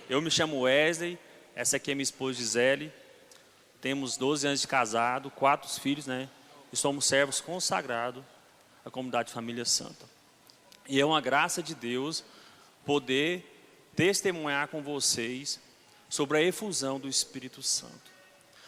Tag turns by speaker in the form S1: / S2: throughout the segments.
S1: Eu me chamo Wesley, essa aqui é minha esposa Gisele. Temos 12 anos de casado, 4 filhos, né? E somos servos consagrados à comunidade Família Santa. E é uma graça de Deus poder testemunhar com vocês sobre a efusão do Espírito Santo.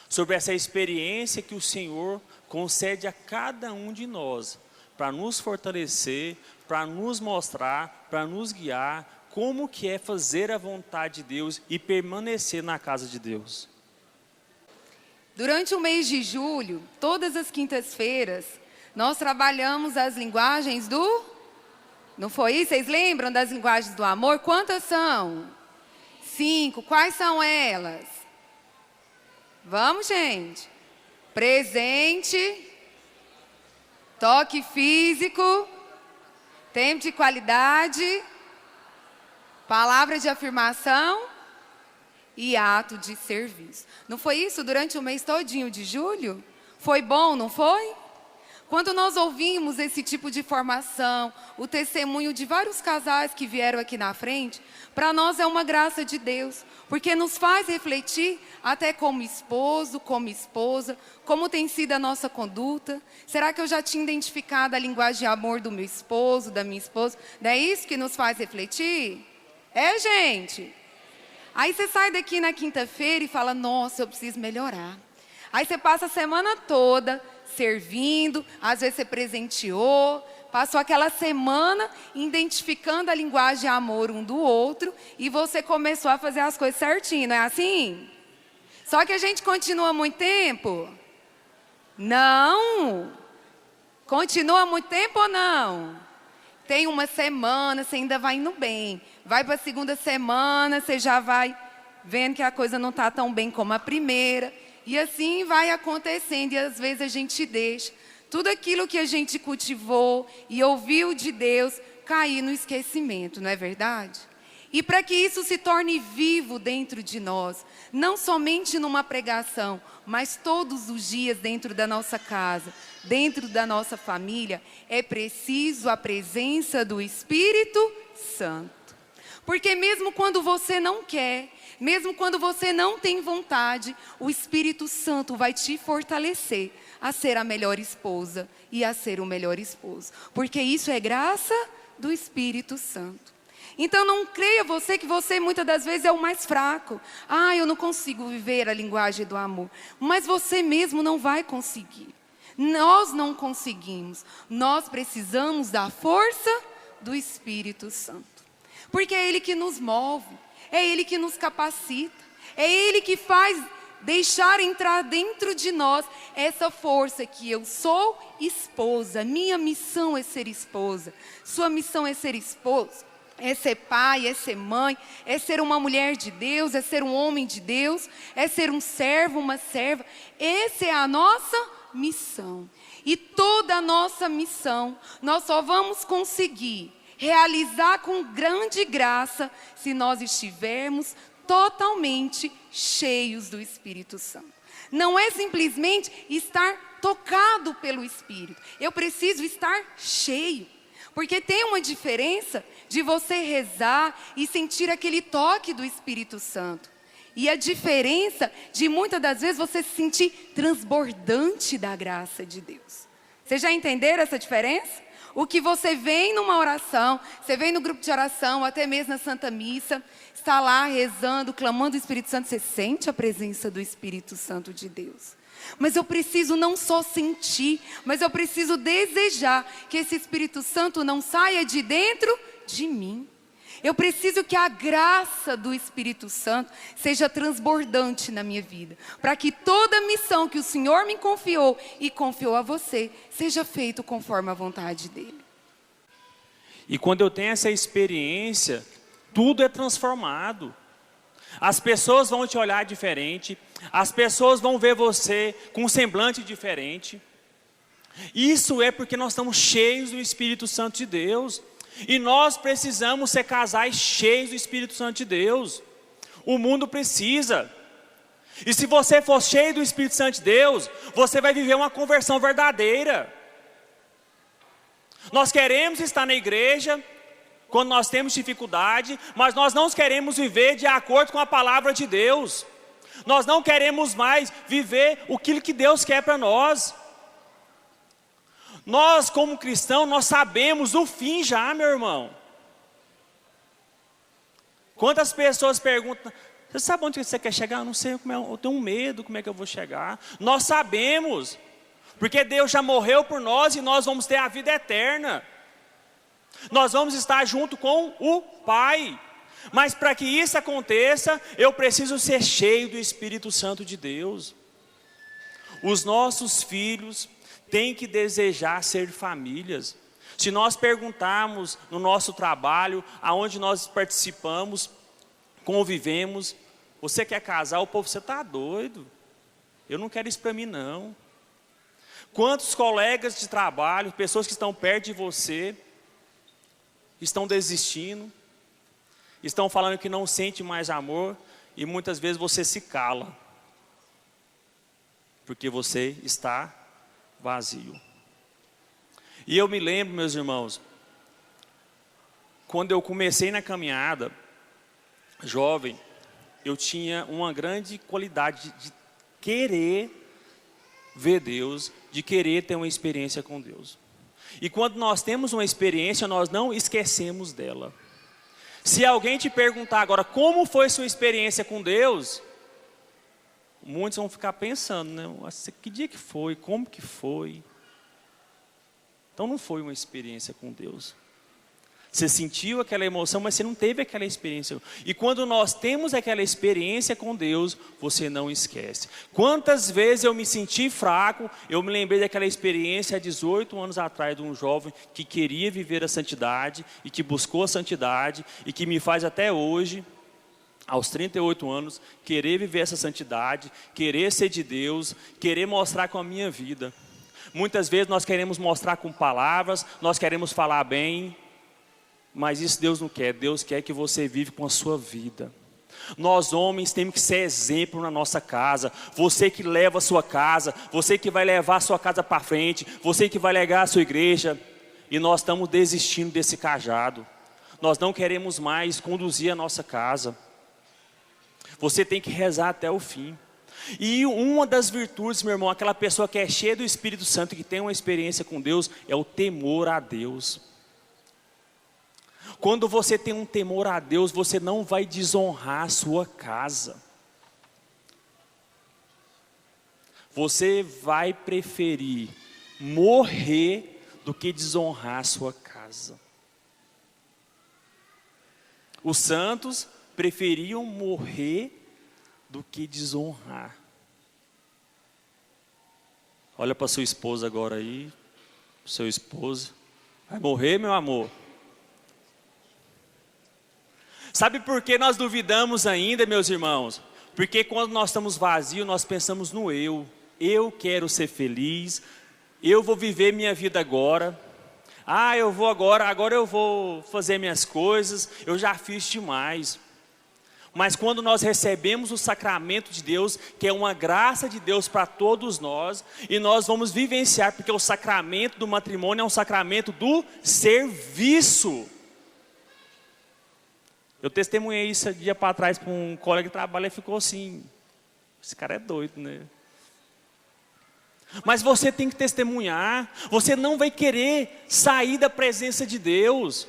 S1: Sobre essa experiência que o Senhor concede a cada um de nós, para nos fortalecer, para nos mostrar, para nos guiar, como que é fazer a vontade de Deus e permanecer na casa de Deus.
S2: Durante o mês de julho, todas as quintas-feiras, nós trabalhamos as linguagens do... Não foi isso? Vocês lembram das linguagens do amor? Quantas são? 5. Quais são elas? Vamos, gente. Presente, toque físico, tempo de qualidade, palavra de afirmação e ato de serviço. Não foi isso durante o mês todinho de julho? Foi bom, não foi? Quando nós ouvimos esse tipo de formação, o testemunho de vários casais que vieram aqui na frente, para nós é uma graça de Deus, porque nos faz refletir até como esposo, como esposa, como tem sido a nossa conduta. Será que eu já tinha identificado a linguagem de amor do meu esposo, da minha esposa? Não é isso que nos faz refletir? É, gente? Aí você sai daqui na quinta-feira e fala, nossa, eu preciso melhorar. Aí você passa a semana toda servindo, às vezes você presenteou, passou aquela semana identificando a linguagem de amor um do outro e você começou a fazer as coisas certinho, não é assim? Só que a gente continua muito tempo? Não! Continua muito tempo ou não? Tem uma semana, você ainda vai indo bem. Vai para a segunda semana, você já vai vendo que a coisa não está tão bem como a primeira. E assim vai acontecendo, e às vezes a gente deixa tudo aquilo que a gente cultivou e ouviu de Deus cair no esquecimento, não é verdade? E para que isso se torne vivo dentro de nós, não somente numa pregação, mas todos os dias dentro da nossa casa, dentro da nossa família, é preciso a presença do Espírito Santo. Porque mesmo quando você não quer, mesmo quando você não tem vontade, o Espírito Santo vai te fortalecer a ser a melhor esposa e a ser o melhor esposo. Porque isso é graça do Espírito Santo. Então não creia você que você muitas das vezes é o mais fraco. Ah, eu não consigo viver a linguagem do amor. Mas você mesmo não vai conseguir. Nós não conseguimos. Nós precisamos da força do Espírito Santo. Porque é Ele que nos move. É Ele que nos capacita. É Ele que faz deixar entrar dentro de nós essa força que eu sou esposa. Minha missão é ser esposa. Sua missão é ser esposa. É ser pai, é ser mãe, é ser uma mulher de Deus, é ser um homem de Deus, é ser um servo, uma serva. Essa é a nossa missão. E toda a nossa missão nós só vamos conseguir realizar com grande graça se nós estivermos totalmente cheios do Espírito Santo. Não é simplesmente estar tocado pelo Espírito. Eu preciso estar cheio. Porque tem uma diferença de você rezar e sentir aquele toque do Espírito Santo. E a diferença de muitas das vezes você se sentir transbordante da graça de Deus. Vocês já entenderam essa diferença? O que você vem numa oração, você vem no grupo de oração, até mesmo na Santa Missa, está lá rezando, clamando o Espírito Santo, você sente a presença do Espírito Santo de Deus. Mas eu preciso não só sentir, mas eu preciso desejar que esse Espírito Santo não saia de dentro de mim. Eu preciso que a graça do Espírito Santo seja transbordante na minha vida, para que toda missão que o Senhor me confiou e confiou a você, seja feito conforme a vontade dEle.
S1: E quando eu tenho essa experiência, tudo é transformado. As pessoas vão te olhar diferente, as pessoas vão ver você com um semblante diferente. Isso é porque nós estamos cheios do Espírito Santo de Deus. E nós precisamos ser casais cheios do Espírito Santo de Deus. O mundo precisa. E se você for cheio do Espírito Santo de Deus, você vai viver uma conversão verdadeira. Nós queremos estar na igreja, quando nós temos dificuldade, mas nós não queremos viver de acordo com a palavra de Deus. Nós não queremos mais viver aquilo que Deus quer para nós. Nós, como cristãos, nós sabemos o fim já, meu irmão. Quantas pessoas perguntam, você sabe onde você quer chegar? Eu não sei, eu tenho medo, como é que eu vou chegar? Nós sabemos, porque Deus já morreu por nós e nós vamos ter a vida eterna. Nós vamos estar junto com o Pai. Mas para que isso aconteça, eu preciso ser cheio do Espírito Santo de Deus. Os nossos filhos têm que desejar ser famílias. Se nós perguntarmos no nosso trabalho, aonde nós participamos, convivemos, você quer casar? O povo, você está doido? Eu não quero isso para mim não. Quantos colegas de trabalho, pessoas que estão perto de você, estão desistindo, estão falando que não sente mais amor, e muitas vezes você se cala, porque você está vazio. E eu me lembro, meus irmãos, quando eu comecei na caminhada, jovem, eu tinha uma grande qualidade de querer ver Deus, de querer ter uma experiência com Deus. E quando nós temos uma experiência, nós não esquecemos dela. Se alguém te perguntar agora, como foi sua experiência com Deus? Muitos vão ficar pensando, né? Que dia que foi? Como que foi? Então não foi uma experiência com Deus. Você sentiu aquela emoção, mas você não teve aquela experiência. E quando nós temos aquela experiência com Deus, você não esquece. Quantas vezes eu me senti fraco, eu me lembrei daquela experiência há 18 anos atrás de um jovem que queria viver a santidade e que buscou a santidade e que me faz até hoje, aos 38 anos, querer viver essa santidade, querer ser de Deus, querer mostrar com a minha vida. Muitas vezes nós queremos mostrar com palavras, nós queremos falar bem, mas isso Deus não quer. Deus quer que você vive com a sua vida. Nós homens temos que ser exemplo na nossa casa. Você que leva a sua casa, você que vai levar a sua casa para frente, você que vai legar a sua igreja. E nós estamos desistindo desse cajado. Nós não queremos mais conduzir a nossa casa. Você tem que rezar até o fim. E uma das virtudes, meu irmão, aquela pessoa que é cheia do Espírito Santo, que tem uma experiência com Deus, é o temor a Deus. Quando você tem um temor a Deus, você não vai desonrar a sua casa. Você vai preferir morrer do que desonrar a sua casa. Os santos preferiam morrer do que desonrar. Olha para sua esposa agora aí, seu esposo. Vai morrer, meu amor? Sabe por que nós duvidamos ainda, meus irmãos? Porque quando nós estamos vazios, nós pensamos no eu. Eu quero ser feliz, eu vou viver minha vida agora. Eu vou agora eu vou fazer minhas coisas, eu já fiz demais. Mas quando nós recebemos o sacramento de Deus, que é uma graça de Deus para todos nós, e nós vamos vivenciar, porque o sacramento do matrimônio é um sacramento do serviço. Eu testemunhei isso dia para trás para um colega de trabalho e ficou assim, esse cara é doido, né? Mas você tem que testemunhar, você não vai querer sair da presença de Deus.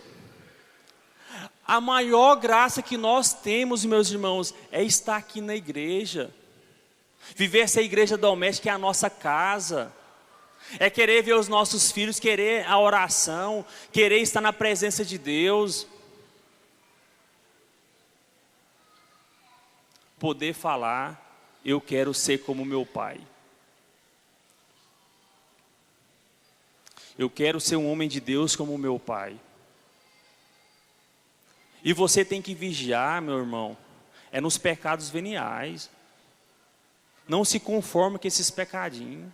S1: A maior graça que nós temos, meus irmãos, é estar aqui na igreja. Viver essa igreja doméstica que é a nossa casa. É querer ver os nossos filhos, querer a oração, querer estar na presença de Deus. Poder falar, eu quero ser como meu pai. Eu quero ser um homem de Deus como meu pai. E você tem que vigiar, meu irmão, é nos pecados veniais. Não se conforme com esses pecadinhos.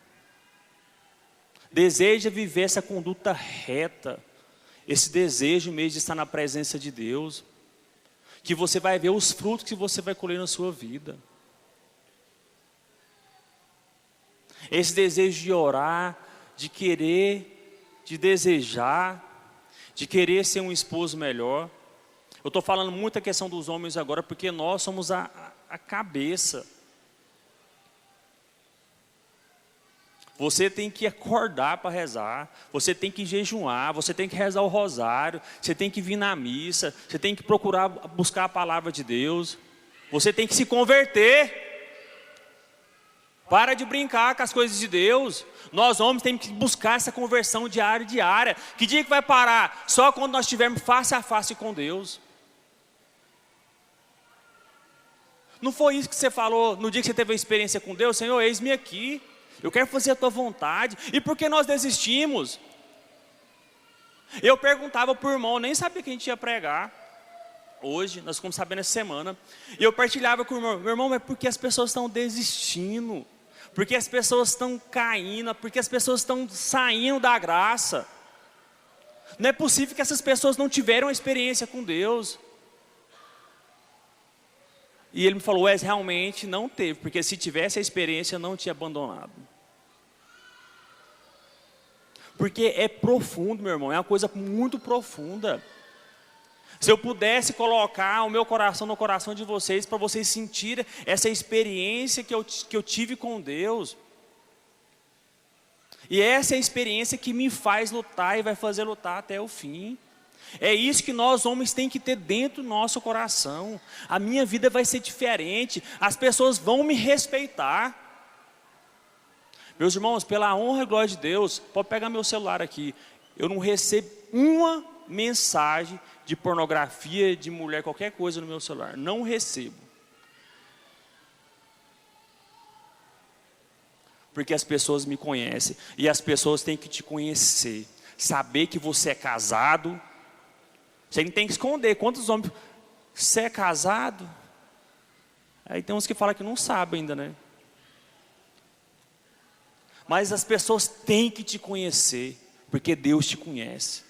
S1: Deseja viver essa conduta reta, esse desejo mesmo de estar na presença de Deus, que você vai ver os frutos que você vai colher na sua vida. Esse desejo de orar, de querer, de desejar, de querer ser um esposo melhor. Eu estou falando muito a questão dos homens agora, porque nós somos a cabeça. Você tem que acordar para rezar, você tem que jejuar, você tem que rezar o rosário, você tem que vir na missa, você tem que procurar buscar a palavra de Deus, você tem que se converter. Para de brincar com as coisas de Deus. Nós homens temos que buscar essa conversão diária. Que dia que vai parar? Só quando nós estivermos face a face com Deus. Não foi isso que você falou no dia que você teve a experiência com Deus? Senhor, eis-me aqui. Eu quero fazer a tua vontade. E por que nós desistimos? Eu perguntava para o irmão, nem sabia que a gente ia pregar. Hoje, nós ficamos sabendo essa semana. E eu partilhava com o irmão, meu irmão, mas por que as pessoas estão desistindo? Porque as pessoas estão caindo, porque as pessoas estão saindo da graça. Não é possível que essas pessoas não tiveram experiência com Deus. E ele me falou, realmente não teve, porque se tivesse a experiência, não tinha abandonado. Porque é profundo, meu irmão, é uma coisa muito profunda. Se eu pudesse colocar o meu coração no coração de vocês, para vocês sentirem essa experiência que eu tive com Deus. E essa é a experiência que me faz lutar e vai fazer lutar até o fim. É isso que nós homens tem que ter dentro do nosso coração. A minha vida vai ser diferente, as pessoas vão me respeitar. Meus irmãos, pela honra e glória de Deus, pode pegar meu celular aqui. Eu não recebo uma mensagem de pornografia, de mulher, qualquer coisa no meu celular. Não recebo. Porque as pessoas me conhecem. E as pessoas têm que te conhecer. Saber que você é casado. Você não tem que esconder. Quantos homens... Você é casado? Aí tem uns que falam que não sabem ainda, né? Mas as pessoas têm que te conhecer. Porque Deus te conhece.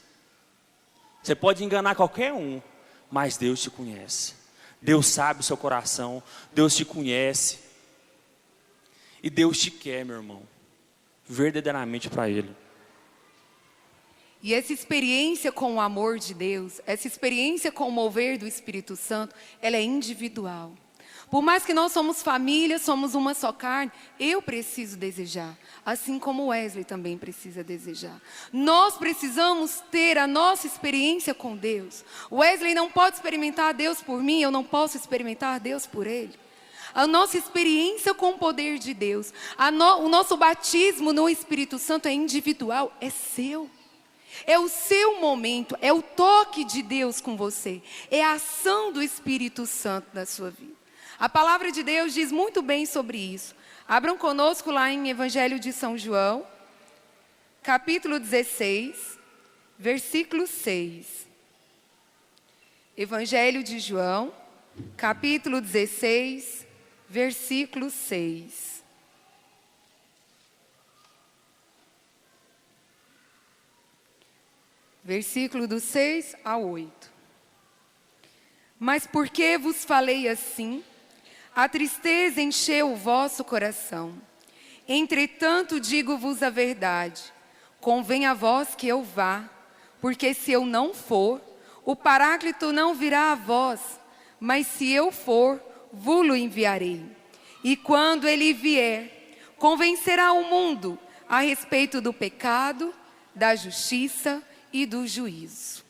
S1: Você pode enganar qualquer um, mas Deus te conhece. Deus sabe o seu coração, Deus te conhece. E Deus te quer, meu irmão, verdadeiramente para Ele.
S2: E essa experiência com o amor de Deus, essa experiência com o mover do Espírito Santo, ela é individual. Por mais que nós somos família, somos uma só carne, eu preciso desejar, assim como o Wesley também precisa desejar. Nós precisamos ter a nossa experiência com Deus. O Wesley não pode experimentar Deus por mim, eu não posso experimentar Deus por ele. A nossa experiência com o poder de Deus, o nosso batismo no Espírito Santo é individual, é seu. É o seu momento, é o toque de Deus com você, é a ação do Espírito Santo na sua vida. A palavra de Deus diz muito bem sobre isso. Abram conosco lá em Evangelho de São João, capítulo 16, versículo 6. Evangelho de João, capítulo 16, versículo 6. Versículo do 6 ao 8. Mas por que vos falei assim? A tristeza encheu o vosso coração. Entretanto, digo-vos a verdade. Convém a vós que eu vá, porque se eu não for, o Paráclito não virá a vós, mas se eu for, vo-lo enviarei. E quando ele vier, convencerá o mundo a respeito do pecado, da justiça e do juízo.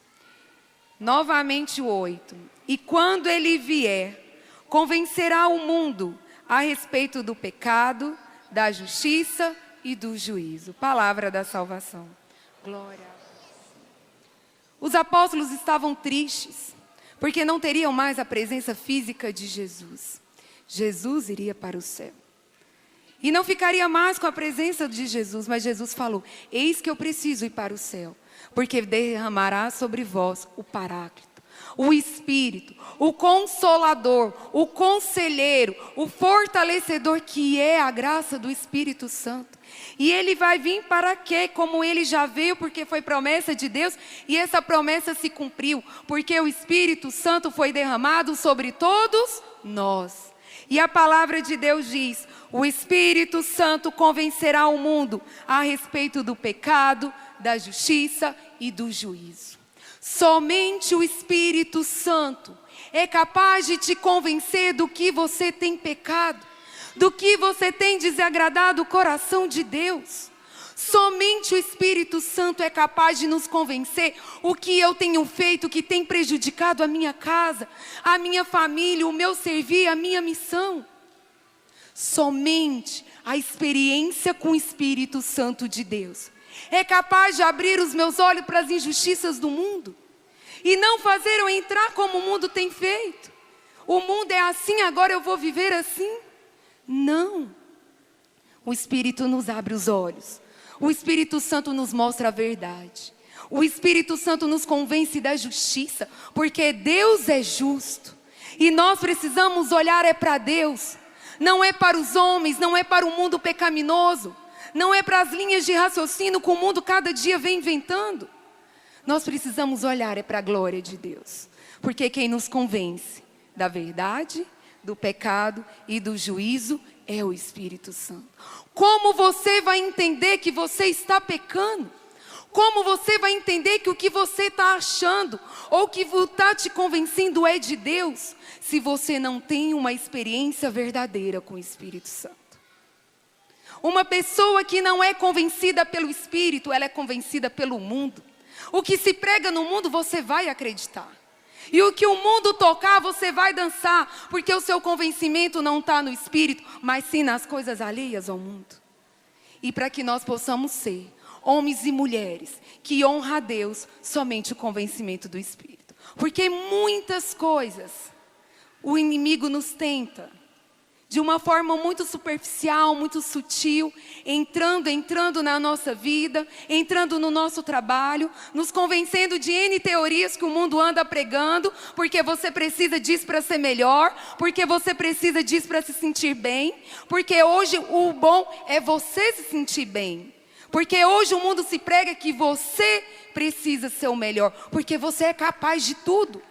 S2: Novamente o 8. E quando ele vier, convencerá o mundo a respeito do pecado, da justiça e do juízo. Palavra da salvação. Glória a Deus. Os apóstolos estavam tristes, porque não teriam mais a presença física de Jesus. Jesus iria para o céu. E não ficaria mais com a presença de Jesus, mas Jesus falou, eis que eu preciso ir para o céu, porque derramará sobre vós o Paráclito, o Espírito, o Consolador, o Conselheiro, o Fortalecedor, que é a graça do Espírito Santo. E ele vai vir para quê? Como ele já veio, porque foi promessa de Deus, e essa promessa se cumpriu, porque o Espírito Santo foi derramado sobre todos nós. E a palavra de Deus diz, o Espírito Santo convencerá o mundo a respeito do pecado, da justiça e do juízo. Somente o Espírito Santo é capaz de te convencer do que você tem pecado, do que você tem desagradado o coração de Deus. Somente o Espírito Santo é capaz de nos convencer o que eu tenho feito que tem prejudicado a minha casa, a minha família, o meu servir, a minha missão. Somente a experiência com o Espírito Santo de Deus é capaz de abrir os meus olhos para as injustiças do mundo e não fazer eu entrar como o mundo tem feito. O mundo é assim, agora eu vou viver assim. Não. O Espírito nos abre os olhos. O Espírito Santo nos mostra a verdade. O Espírito Santo nos convence da justiça, porque Deus é justo. E nós precisamos olhar para Deus. Não é para os homens, não é para o mundo pecaminoso. Não é para as linhas de raciocínio que o mundo cada dia vem inventando. Nós precisamos olhar para a glória de Deus. Porque quem nos convence da verdade, do pecado e do juízo é o Espírito Santo. Como você vai entender que você está pecando? Como você vai entender que o que você está achando ou que está te convencendo é de Deus, se você não tem uma experiência verdadeira com o Espírito Santo? Uma pessoa que não é convencida pelo Espírito, ela é convencida pelo mundo. O que se prega no mundo, você vai acreditar. E o que o mundo tocar, você vai dançar, porque o seu convencimento não está no Espírito, mas sim nas coisas alheias ao mundo. E para que nós possamos ser homens e mulheres que honram a Deus, somente o convencimento do Espírito. Porque muitas coisas o inimigo nos tenta, de uma forma muito superficial, muito sutil, entrando na nossa vida, entrando no nosso trabalho, nos convencendo de N teorias que o mundo anda pregando, porque você precisa disso para ser melhor, porque você precisa disso para se sentir bem, porque hoje o bom é você se sentir bem, porque hoje o mundo se prega que você precisa ser o melhor, porque você é capaz de tudo.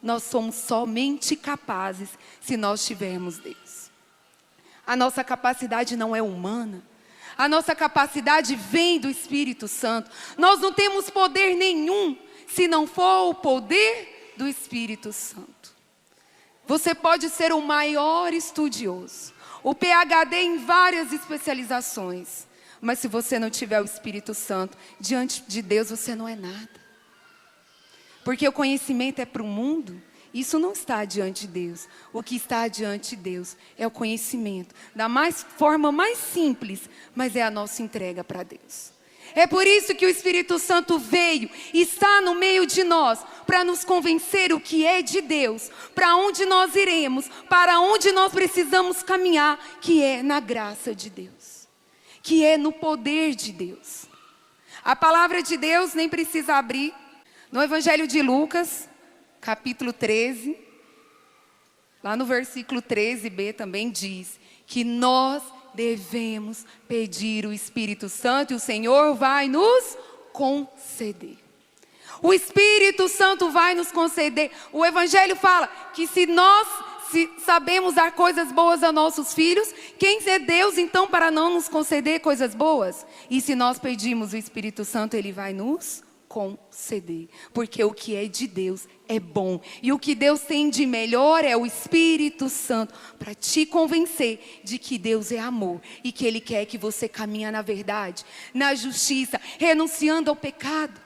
S2: Nós somos somente capazes se nós tivermos Deus. A nossa capacidade não é humana. A nossa capacidade vem do Espírito Santo. Nós não temos poder nenhum se não for o poder do Espírito Santo. Você pode ser o maior estudioso, o PhD em várias especializações, mas se você não tiver o Espírito Santo, diante de Deus você não é nada. Porque o conhecimento é para o mundo, isso não está diante de Deus. O que está diante de Deus é o conhecimento, da forma mais simples, mas é a nossa entrega para Deus. É por isso que o Espírito Santo veio e está no meio de nós, para nos convencer o que é de Deus, para onde nós iremos, para onde nós precisamos caminhar, que é na graça de Deus, que é no poder de Deus. A palavra de Deus nem precisa abrir. No Evangelho de Lucas, capítulo 13, lá no versículo 13b também diz que nós devemos pedir o Espírito Santo e o Senhor vai nos conceder. O Espírito Santo vai nos conceder. O Evangelho fala que se sabemos dar coisas boas a nossos filhos, quem é Deus então para não nos conceder coisas boas? E se nós pedirmos o Espírito Santo, Ele vai nos conceder, porque o que é de Deus é bom, e o que Deus tem de melhor é o Espírito Santo, para te convencer de que Deus é amor, e que Ele quer que você caminhe na verdade, na justiça, renunciando ao pecado.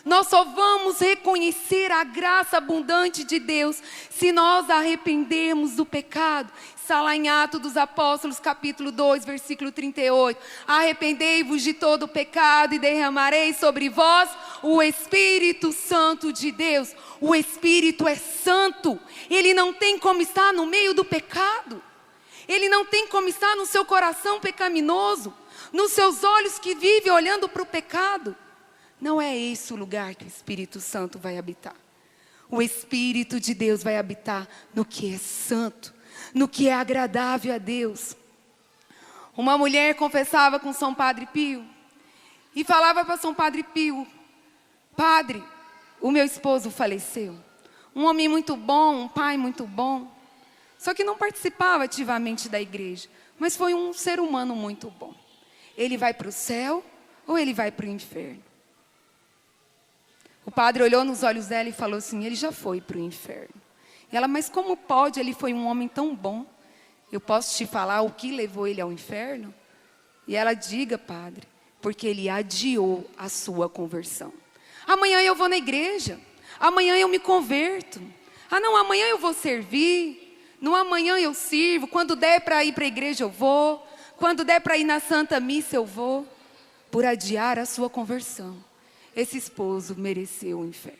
S2: Nós só vamos reconhecer a graça abundante de Deus se nós arrependermos do pecado. Está lá em Atos dos Apóstolos, capítulo 2, versículo 38. Arrependei-vos de todo o pecado e derramarei sobre vós o Espírito Santo de Deus. O Espírito é santo. Ele não tem como estar no meio do pecado. Ele não tem como estar no seu coração pecaminoso, nos seus olhos que vivem olhando para o pecado. Não é esse o lugar que o Espírito Santo vai habitar. O Espírito de Deus vai habitar no que é santo, no que é agradável a Deus. Uma mulher confessava com São Padre Pio e falava para São Padre Pio: Padre, o meu esposo faleceu. Um homem muito bom, um pai muito bom. Só que não participava ativamente da igreja, mas foi um ser humano muito bom. Ele vai para o céu ou ele vai para o inferno? O padre olhou nos olhos dela e falou assim: ele já foi para o inferno. E ela: mas como pode? Ele foi um homem tão bom. Eu posso te falar o que levou ele ao inferno? E ela: diga, padre, porque ele adiou a sua conversão. Amanhã eu vou na igreja, amanhã eu me converto. Ah não, amanhã eu vou servir, no amanhã eu sirvo, quando der para ir para a igreja eu vou, quando der para ir na Santa Missa eu vou. Por adiar a sua conversão, esse esposo mereceu o inferno.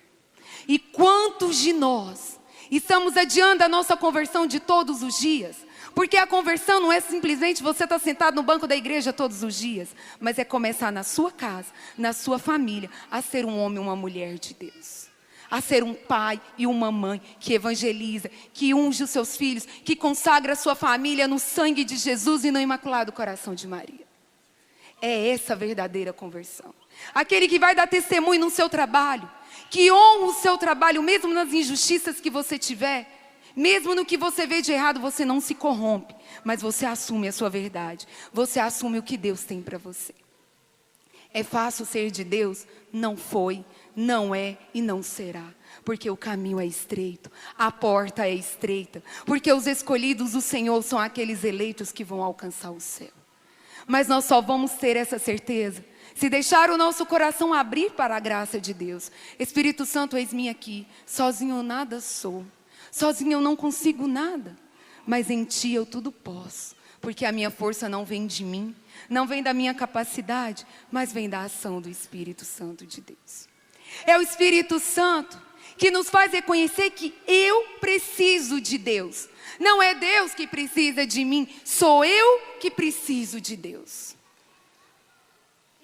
S2: E quantos de nós estamos adiando a nossa conversão de todos os dias? Porque a conversão não é simplesmente você estar sentado no banco da igreja todos os dias, mas é começar na sua casa, na sua família, a ser um homem e uma mulher de Deus. A ser um pai e uma mãe que evangeliza, que unge os seus filhos, que consagra a sua família no sangue de Jesus e no Imaculado Coração de Maria. É essa a verdadeira conversão. Aquele que vai dar testemunho no seu trabalho, que honra o seu trabalho, mesmo nas injustiças que você tiver, mesmo no que você vê de errado, você não se corrompe, mas você assume a sua verdade, você assume o que Deus tem para você. É fácil ser de Deus? Não foi, não é e não será. Porque o caminho é estreito, a porta é estreita, porque os escolhidos do Senhor são aqueles eleitos que vão alcançar o céu. Mas nós só vamos ter essa certeza se deixar o nosso coração abrir para a graça de Deus. Espírito Santo, eis-me aqui. Sozinho eu nada sou. Sozinho eu não consigo nada. Mas em Ti eu tudo posso. Porque a minha força não vem de mim, não vem da minha capacidade, mas vem da ação do Espírito Santo de Deus. É o Espírito Santo que nos faz reconhecer que eu preciso de Deus. Não é Deus que precisa de mim, sou eu que preciso de Deus.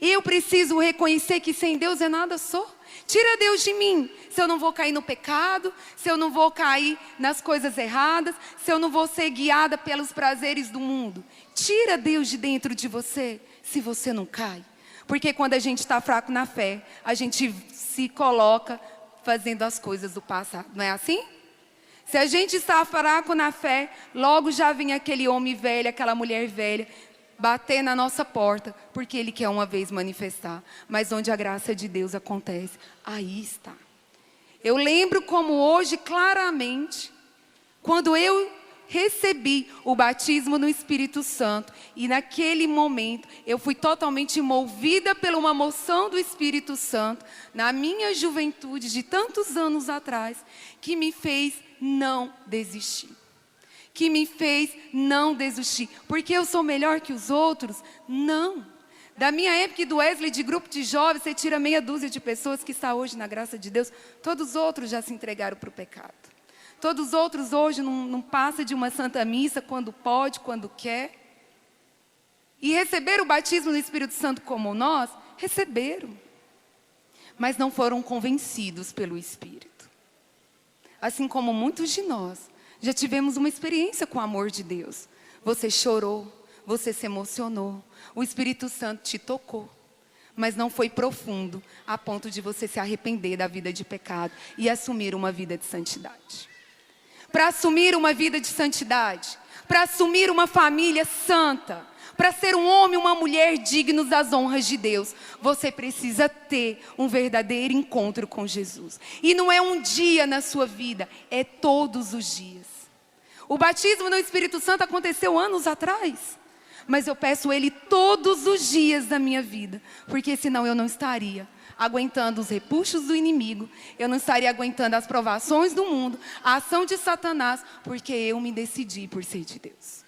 S2: Eu preciso reconhecer que sem Deus eu nada sou. Tira Deus de mim, se eu não vou cair no pecado, se eu não vou cair nas coisas erradas, se eu não vou ser guiada pelos prazeres do mundo. Tira Deus de dentro de você, se você não cai. Porque quando a gente está fraco na fé, a gente se coloca fazendo as coisas do passado, não é assim? Se a gente está fraco na fé, logo já vem aquele homem velho, aquela mulher velha, bater na nossa porta, porque ele quer uma vez manifestar. Mas onde a graça de Deus acontece, aí está. Eu lembro como hoje, claramente, quando eu recebi o batismo no Espírito Santo, e naquele momento eu fui totalmente movida por uma moção do Espírito Santo, na minha juventude de tantos anos atrás, que me fez não desistir. Que me fez não desistir. Porque eu sou melhor que os outros? Não. Da minha época e do Wesley, de grupo de jovens, você tira meia dúzia de pessoas que está hoje na graça de Deus. Todos os outros já se entregaram para o pecado. Todos os outros hoje não passam de uma santa missa quando pode, quando quer. E receberam o batismo do Espírito Santo como nós, receberam. Mas não foram convencidos pelo Espírito. Assim como muitos de nós já tivemos uma experiência com o amor de Deus. Você chorou, você se emocionou, o Espírito Santo te tocou. Mas não foi profundo a ponto de você se arrepender da vida de pecado e assumir uma vida de santidade. Para assumir uma vida de santidade, para assumir uma família santa, para ser um homem e uma mulher dignos das honras de Deus, você precisa ter um verdadeiro encontro com Jesus. E não é um dia na sua vida, é todos os dias. O batismo no Espírito Santo aconteceu anos atrás, mas eu peço ele todos os dias da minha vida, porque senão eu não estaria aguentando os repuxos do inimigo, eu não estaria aguentando as provações do mundo, a ação de Satanás, porque eu me decidi por ser de Deus.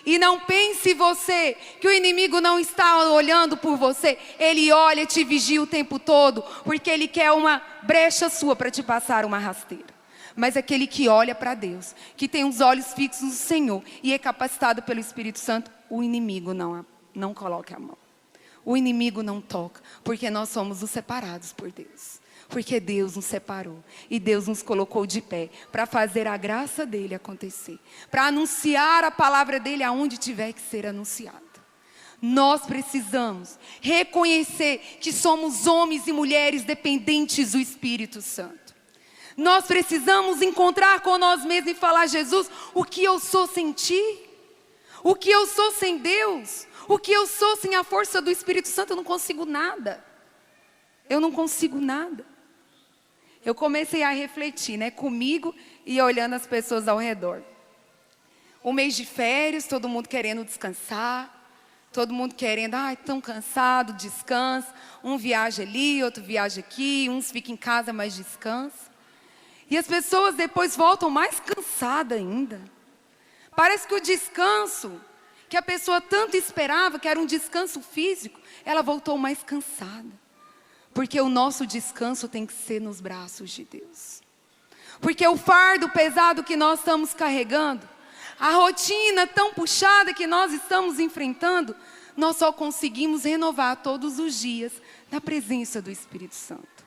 S2: E não pense você que o inimigo não está olhando por você. Ele olha e te vigia o tempo todo, porque ele quer uma brecha sua para te passar uma rasteira. Mas aquele que olha para Deus, que tem os olhos fixos no Senhor e é capacitado pelo Espírito Santo, o inimigo não coloca a mão. O inimigo não toca, porque nós somos os separados por Deus. Porque Deus nos separou e Deus nos colocou de pé para fazer a graça dele acontecer. Para anunciar a palavra dele aonde tiver que ser anunciada. Nós precisamos reconhecer que somos homens e mulheres dependentes do Espírito Santo. Nós precisamos encontrar com nós mesmos e falar: Jesus, o que eu sou sem ti? O que eu sou sem Deus? O que eu sou sem a força do Espírito Santo? Eu não consigo nada. Eu não consigo nada. eu comecei a refletir, né, comigo e olhando as pessoas ao redor. Um mês de férias, todo mundo querendo descansar, todo mundo querendo, tão cansado, descansa. Um viaja ali, outro viaja aqui, uns ficam em casa, mas descansa. E as pessoas depois voltam mais cansadas ainda. Parece que o descanso que a pessoa tanto esperava, que era um descanso físico, ela voltou mais cansada. Porque o nosso descanso tem que ser nos braços de Deus. Porque o fardo pesado que nós estamos carregando, a rotina tão puxada que nós estamos enfrentando, nós só conseguimos renovar todos os dias na presença do Espírito Santo.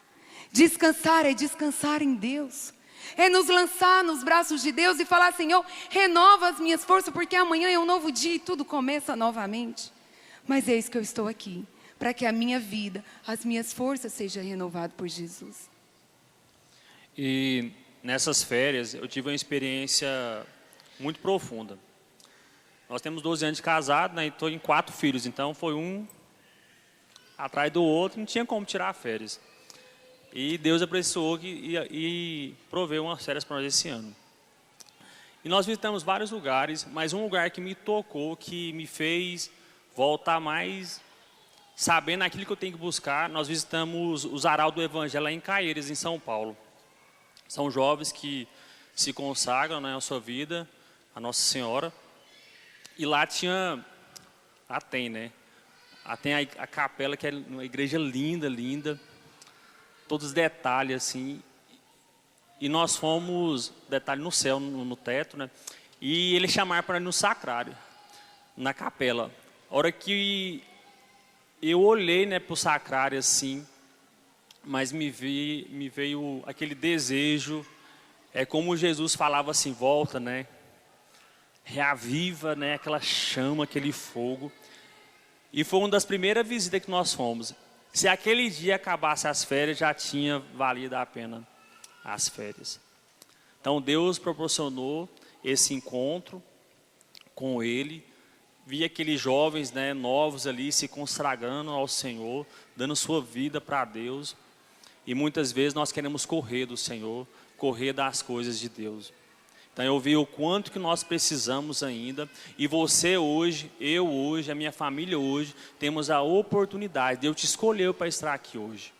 S2: Descansar é descansar em Deus. É nos lançar nos braços de Deus e falar, Senhor, renova as minhas forças, porque amanhã é um novo dia e tudo começa novamente. Mas eis que eu estou aqui, para que a minha vida, as minhas forças sejam renovadas por Jesus.
S1: E nessas férias eu tive uma experiência muito profunda. Nós temos 12 anos de casado, né, e estou em 4 filhos, então foi um atrás do outro, não tinha como tirar férias. E Deus abençoou e proveu umas férias para nós esse ano. E nós visitamos vários lugares, mas um lugar que me tocou, que me fez voltar mais sabendo aquilo que eu tenho que buscar, nós visitamos os Aral do Evangelho lá em Caieiras, em São Paulo. São jovens que se consagram, né, a sua vida, a Nossa Senhora. E lá tem, né? Lá tem a capela, que é uma igreja linda, linda. Todos os detalhes, assim. E nós fomos, detalhe no céu, no teto, né? E eles chamaram para ir no sacrário, na capela. A hora que eu olhei, né, para o sacrário, assim, mas me veio aquele desejo, como Jesus falava assim, volta, né? Reaviva, né, aquela chama, aquele fogo. E foi uma das primeiras visitas que nós fomos. Se aquele dia acabasse as férias, já tinha valido a pena as férias. Então Deus proporcionou esse encontro com Ele. Vi aqueles jovens, né, novos ali se consagrando ao Senhor, dando sua vida para Deus. E muitas vezes nós queremos correr do Senhor, correr das coisas de Deus. Então eu vi o quanto que nós precisamos ainda, e você hoje, eu hoje, a minha família hoje, temos a oportunidade, Deus te escolheu para estar aqui hoje.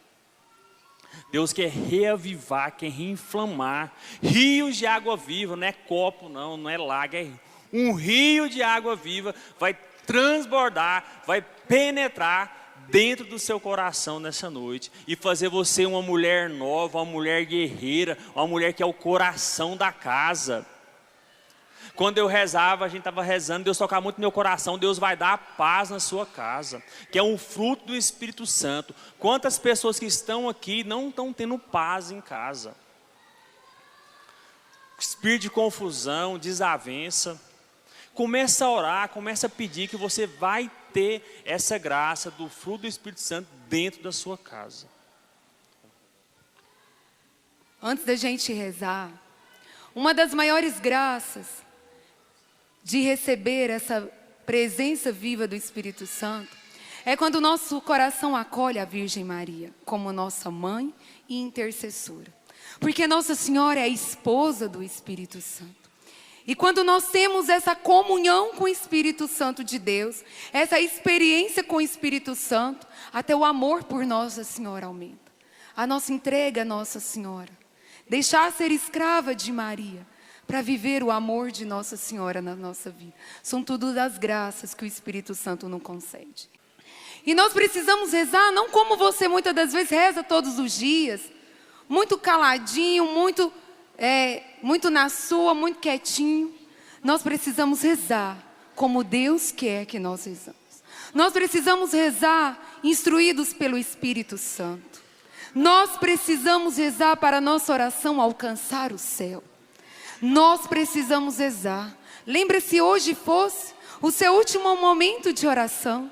S1: Deus quer reavivar, quer reinflamar, rios de água viva, não é copo não é lago, é um rio de água viva, vai transbordar, vai penetrar dentro do seu coração nessa noite, e fazer você uma mulher nova, uma mulher guerreira, uma mulher que é o coração da casa. Quando eu rezava, a gente estava rezando, Deus tocava muito no meu coração, Deus vai dar paz na sua casa, que é um fruto do Espírito Santo. Quantas pessoas que estão aqui não estão tendo paz em casa? Espírito de confusão, desavença. Começa a orar, começa a pedir que você vai ter essa graça do fruto do Espírito Santo dentro da sua casa.
S2: Antes da gente rezar, uma das maiores graças de receber essa presença viva do Espírito Santo é quando o nosso coração acolhe a Virgem Maria como nossa mãe e intercessora. Porque Nossa Senhora é a esposa do Espírito Santo. E quando nós temos essa comunhão com o Espírito Santo de Deus, essa experiência com o Espírito Santo, até o amor por Nossa Senhora aumenta. A nossa entrega a Nossa Senhora. Deixar ser escrava de Maria, para viver o amor de Nossa Senhora na nossa vida. São tudo das graças que o Espírito Santo nos concede. E nós precisamos rezar, não como você muitas das vezes reza todos os dias, muito caladinho, muito na sua, muito quietinho. Nós precisamos rezar como Deus quer que nós rezamos. Nós precisamos rezar instruídos pelo Espírito Santo. Nós precisamos rezar para a nossa oração alcançar o céu. Nós precisamos rezar. Lembra-se hoje fosse o seu último momento de oração.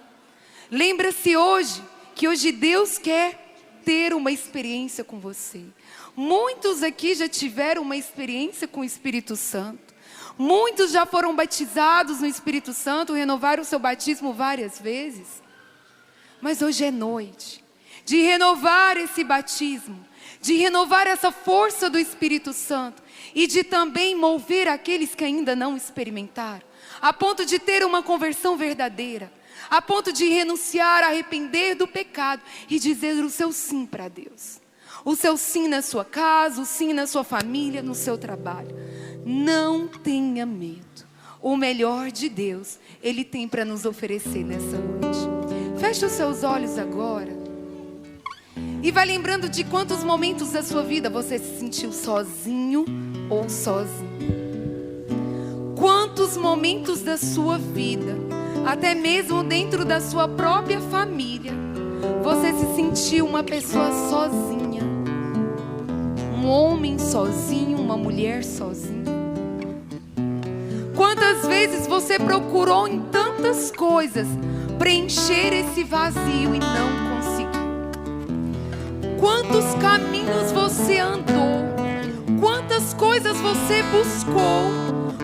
S2: Lembra-se hoje que hoje Deus quer ter uma experiência com você. Muitos aqui já tiveram uma experiência com o Espírito Santo. Muitos já foram batizados no Espírito Santo, renovaram o seu batismo várias vezes. Mas hoje é noite de renovar esse batismo, de renovar essa força do Espírito Santo e de também mover aqueles que ainda não experimentaram, a ponto de ter uma conversão verdadeira, a ponto de renunciar, arrepender do pecado e dizer o seu sim para Deus. O seu sim na sua casa, o sim na sua família, no seu trabalho. Não tenha medo. O melhor de Deus, Ele tem para nos oferecer nessa noite. Feche os seus olhos agora. E vai lembrando de quantos momentos da sua vida você se sentiu sozinho ou sozinha. Quantos momentos da sua vida, até mesmo dentro da sua própria família, você se sentiu uma pessoa sozinha. Um homem sozinho, uma mulher sozinha. Quantas vezes você procurou em tantas coisas preencher esse vazio e não conseguiu? Quantos caminhos você andou? Quantas coisas você buscou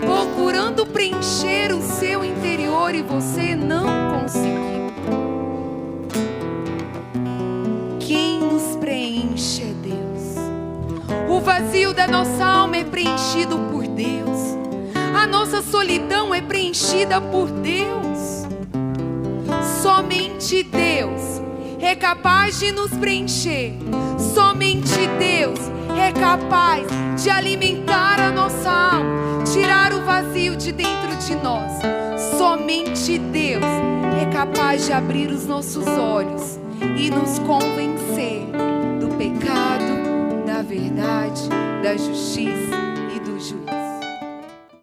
S2: procurando preencher o seu interior e você não conseguiu? Quem nos preenche é Deus. O vazio da nossa alma é preenchido por Deus. A nossa solidão é preenchida por Deus. Somente Deus é capaz de nos preencher. Somente Deus é capaz de alimentar a nossa alma, tirar o vazio de dentro de nós. Somente Deus é capaz de abrir os nossos olhos e nos convencer do pecado, da verdade, da justiça e do juízo.